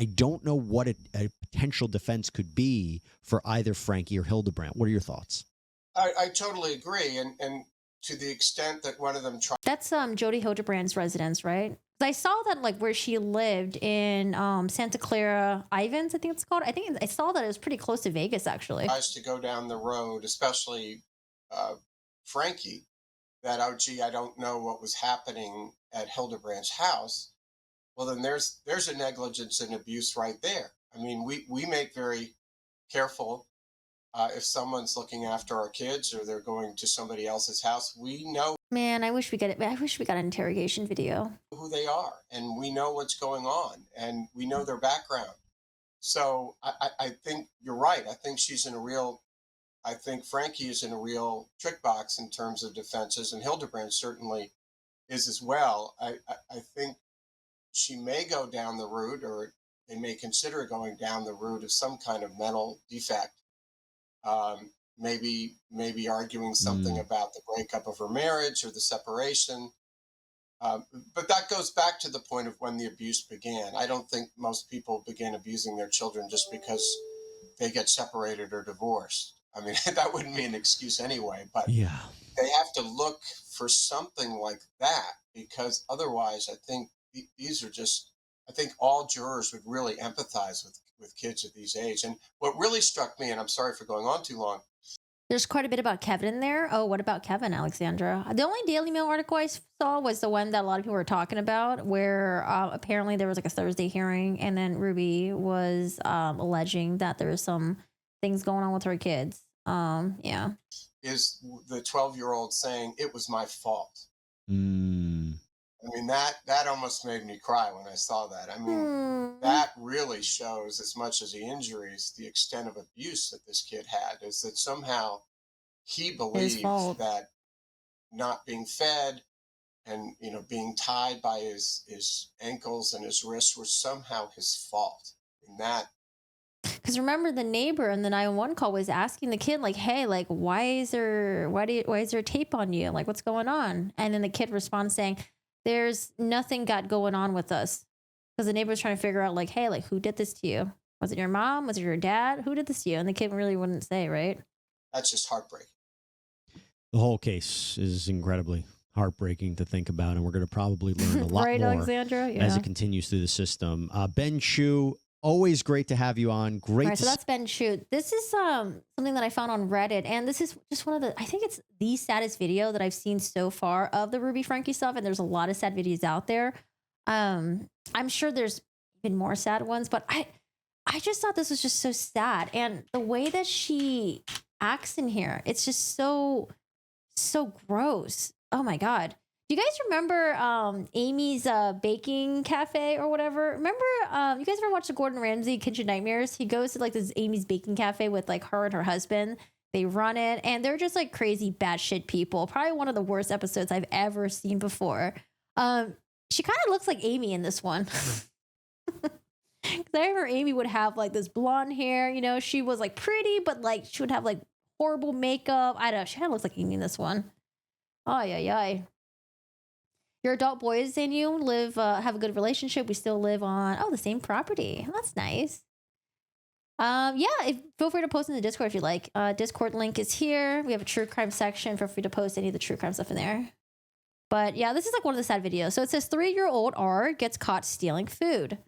I don't know what a potential defense could be for either Franke or Hildebrandt. What are your thoughts? I totally agree. And to the extent that one of them tried. That's Jody Hildebrandt's residence, right? 'Cause I saw that like where she lived in Santa Clara Ivans, I think it's called. I think I saw that it was pretty close to Vegas actually. Tries to go down the road, especially Frankie, that, oh, gee, I don't know what was happening at Hildebrandt's house. Well, then there's a negligence and abuse right there. I mean, we make very careful if someone's looking after our kids or they're going to somebody else's house. We know Man, I wish we got it. I wish we got an interrogation video. who they are and we know what's going on and we know their background. So I think you're right. I think she's in a real I think Franke is in a real trick box in terms of defenses, and Hildebrandt certainly is as well. I think she may go down the route, or they may consider going down the route of some kind of mental defect. Maybe arguing something about the breakup of her marriage or the separation. But that goes back to the point of when the abuse began. I don't think most people begin abusing their children just because they get separated or divorced. I mean, that wouldn't be an excuse anyway, but Yeah. they have to look for something like that, because otherwise I think these are just, I think all jurors would really empathize with kids at these age. And what really struck me, and I'm sorry for going on too long, There's quite a bit about Kevin in there. Oh, what about Kevin, Alexandra? The only Daily Mail article I saw was the one that a lot of people were talking about, where apparently there was like a Thursday hearing, and then Ruby was alleging that there was some things going on with her kids. Yeah. is the 12-year-old saying it was my fault. Mm. I mean, that almost made me cry when I saw that. I mean, that really shows, as much as the injuries, the extent of abuse that this kid had, is that somehow he believed that not being fed and, you know, being tied by his ankles and his wrists were somehow his fault. And that, because remember, the neighbor in the 911 call was asking the kid, like, "Hey, like, why is there tape on you? Like, what's going on?" And then the kid responds saying, "There's nothing got going on with us," because the neighbor was trying to figure out, like, "Hey, like, who did this to you? Was it your mom? Was it your dad? Who did this to you?" And the kid really wouldn't say, right? that's just heartbreaking. The whole case is incredibly heartbreaking to think about, and we're going to probably learn a lot right, more Alexandra? Yeah. as it continues through the system. Ben Chu, always great to have you on. Great. All right, so that's Ben Chu. This is something that I found on Reddit, and this is just one of the, I think it's the saddest video that I've seen so far of the Ruby Franke stuff, and there's a lot of sad videos out there. I'm sure there's even more sad ones, but I just thought this was just so sad, and the way that she acts in here, it's just so gross. Oh my god. Do you guys remember Amy's baking cafe or whatever? Remember, you guys ever watched the Gordon Ramsay Kitchen Nightmares? He goes to like this Amy's baking cafe with like her and her husband. They run it, and they're just like crazy batshit people. Probably one of the worst episodes I've ever seen before. She kind of looks like Amy in this one. Because I remember Amy would have like this blonde hair. You know, she was like pretty, but like she would have like horrible makeup. I don't know. She kind of looks like Amy in this one. Oh, yeah. Your adult boys and you live, have a good relationship. We still live on, the same property. That's nice. Feel free to post in the Discord if you like. Discord link is here. We have a true crime section. Feel free to post any of the true crime stuff in there. But yeah, this is like one of the sad videos. So it says 3-year-old R gets caught stealing food.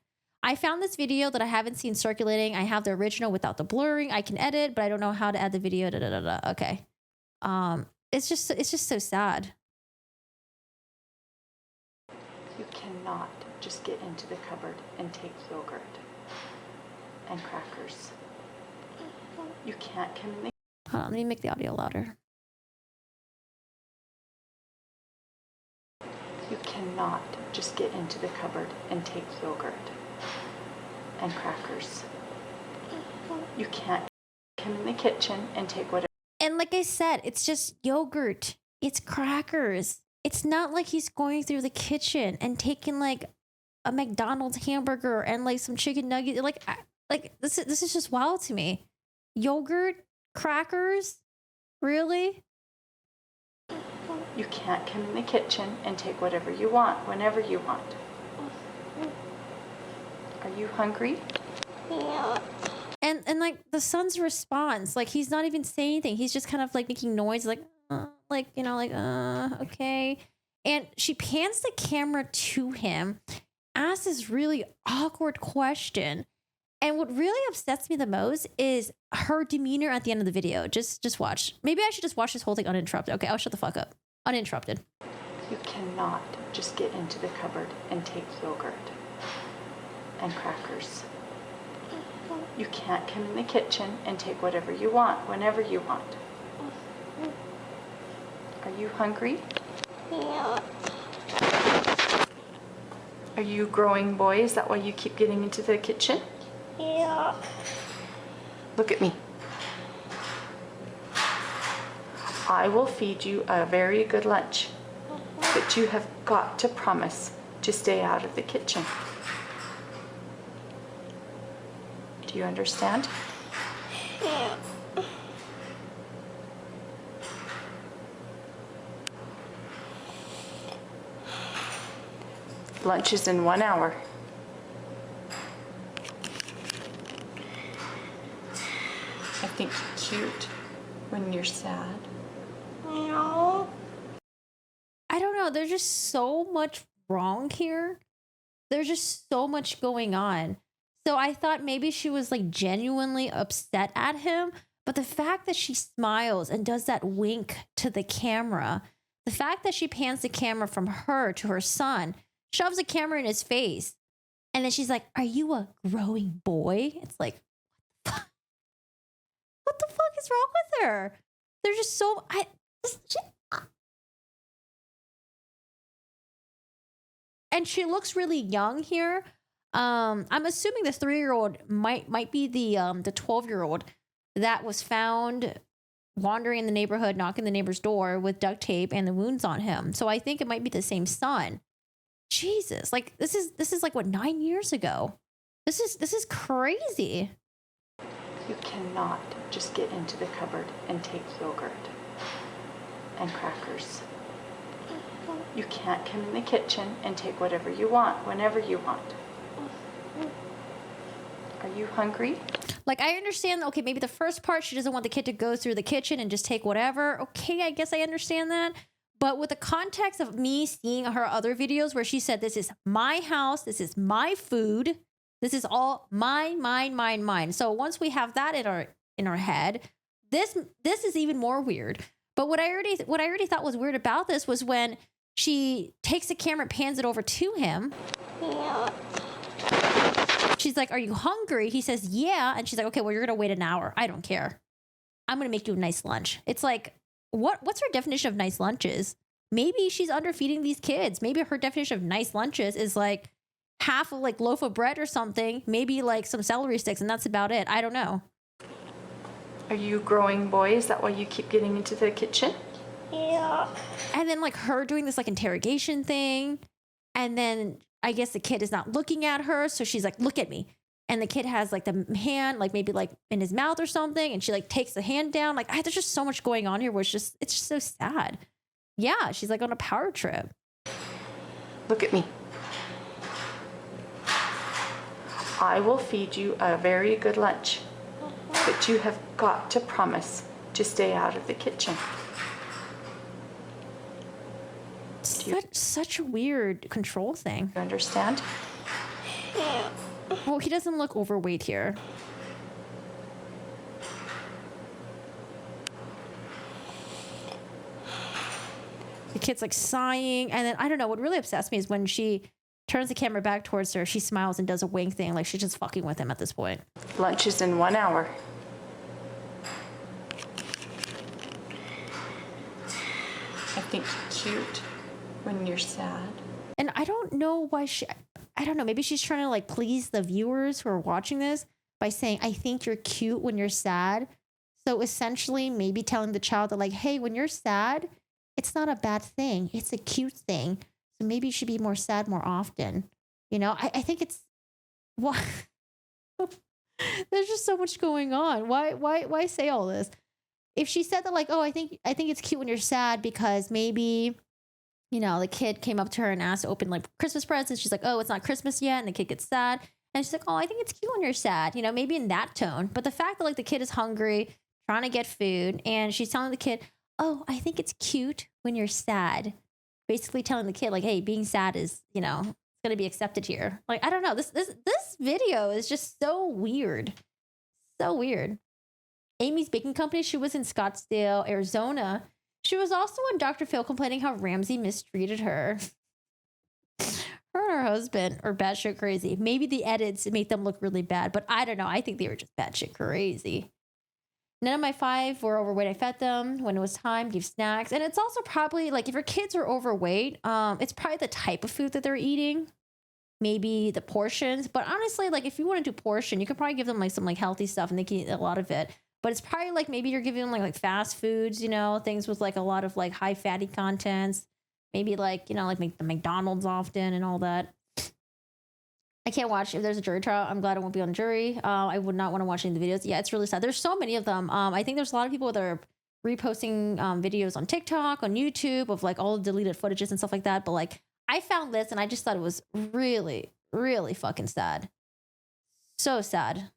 I found this video that I haven't seen circulating. I have the original without the blurring. I can edit, but I don't know how to add the video. Okay. It's just so sad. You cannot just get into the cupboard and take yogurt and crackers. You can't come in the... Hold on, let me make the audio louder. You cannot just get into the cupboard and take yogurt and crackers. You can't come in the kitchen and take whatever. And like I said, it's just yogurt. It's crackers. It's not like he's going through the kitchen and taking like a McDonald's hamburger and like some chicken nuggets. Like this is just wild to me. Yogurt, crackers, really? You can't come in the kitchen and take whatever you want, whenever you want. Are you hungry? Yeah. And like the son's response, like he's not even saying anything. He's just kind of like making noise, like okay. And she pans the camera to him, asks this really awkward question. And what really upsets me the most is her demeanor at the end of the video. Just watch. Maybe I should just watch this whole thing uninterrupted. Okay, I'll shut the fuck up. Uninterrupted. You cannot just get into the cupboard and take yogurt and crackers. You can't come in the kitchen and take whatever you want, whenever you want. Are you hungry? Yeah. Are you growing, boy? Is that why you keep getting into the kitchen? Yeah. Look at me. I will feed you a very good lunch, but you have got to promise to stay out of the kitchen. Do you understand? Yeah. Lunch is in 1 hour. I think you're cute when you're sad. No. I don't know. There's just so much wrong here. There's just so much going on. So I thought maybe she was like genuinely upset at him. But the fact that she smiles and does that wink to the camera, the fact that she pans the camera from her to her son, shoves a camera in his face, and then she's like, "Are you a growing boy?" It's like, what the fuck is wrong with her? There's just so and she looks really young here. I'm assuming this 3-year-old might be the 12-year-old that was found wandering in the neighborhood, knocking the neighbor's door with duct tape and the wounds on him. So I think it might be the same son. Jesus, like this is like what, 9 years ago. This is crazy. You cannot just get into the cupboard and take yogurt and crackers. You can't come in the kitchen and take whatever you want, whenever you want. Are you hungry? Like, I understand, okay, maybe the first part, she doesn't want the kid to go through the kitchen and just take whatever. Okay, I guess I understand that. But with the context of me seeing her other videos where she said, this is my house, this is my food, this is all mine. So once we have that in our head, this is even more weird. But what I already thought was weird about this was when she takes the camera, pans it over to him. Yeah. She's like, "Are you hungry?" He says, "Yeah." And she's like, "Okay, well, you're going to wait an hour. I don't care. I'm going to make you a nice lunch." It's like, what's her definition of nice lunches? Maybe she's underfeeding these kids. Maybe her definition of nice lunches is like half of like loaf of bread or something, maybe like some celery sticks, and that's about it. I don't know. Are you a growing boy? Is that why you keep getting into the kitchen? Yeah. And then like her doing this like interrogation thing. And then I guess the kid is not looking at her. So she's like, "Look at me." And the kid has like the hand, like maybe like in his mouth or something. And she like takes the hand down. Like, there's just so much going on here where it's just so sad. Yeah. She's like on a power trip. Look at me. I will feed you a very good lunch, but you have got to promise to stay out of the kitchen. Such a weird control thing. You understand? Yeah. Well, he doesn't look overweight here. The kid's like sighing. And then I don't know, what really upsets me is when she turns the camera back towards her, she smiles and does a wink thing, like she's just fucking with him at this point. Lunch is in 1 hour. I think you're cute when you're sad. And I don't know why I don't know, maybe she's trying to like please the viewers who are watching this by saying, "I think you're cute when you're sad." So essentially maybe telling the child that like, "Hey, when you're sad, it's not a bad thing. It's a cute thing. So maybe you should be more sad more often." You know, I think it's why there's just so much going on. Why say all this? If she said that like, "Oh, I think it's cute when you're sad because maybe, you know, the kid came up to her and asked to open like Christmas presents." She's like, "Oh, it's not Christmas yet." And the kid gets sad. And she's like, "Oh, I think it's cute when you're sad." You know, maybe in that tone. But the fact that like the kid is hungry, trying to get food, and she's telling the kid, "Oh, I think it's cute when you're sad." Basically telling the kid like, "Hey, being sad is, you know, it's going to be accepted here." Like, I don't know. This video is just so weird. So weird. Amy's Baking Company, she was in Scottsdale, Arizona. She was also on Dr. Phil complaining how Ramsey mistreated her. Her and her husband are batshit crazy. Maybe the edits make them look really bad, but I don't know. I think they were just batshit crazy. None of my 5 were overweight. I fed them when it was time, gave snacks. And it's also probably like if your kids are overweight, it's probably the type of food that they're eating. Maybe the portions. But honestly, like if you want to do portion, you could probably give them like some like healthy stuff and they can eat a lot of it. But it's probably like maybe you're giving them like fast foods, you know, things with like a lot of like high fatty contents. Maybe like, you know, like make the McDonald's often and all that. I can't watch if there's a jury trial. I'm glad I won't be on jury. I would not want to watch any of the videos. Yeah, it's really sad. There's so many of them. I think there's a lot of people that are reposting videos on TikTok, on YouTube of like all the deleted footages and stuff like that. But like I found this and I just thought it was really, really fucking sad. So sad.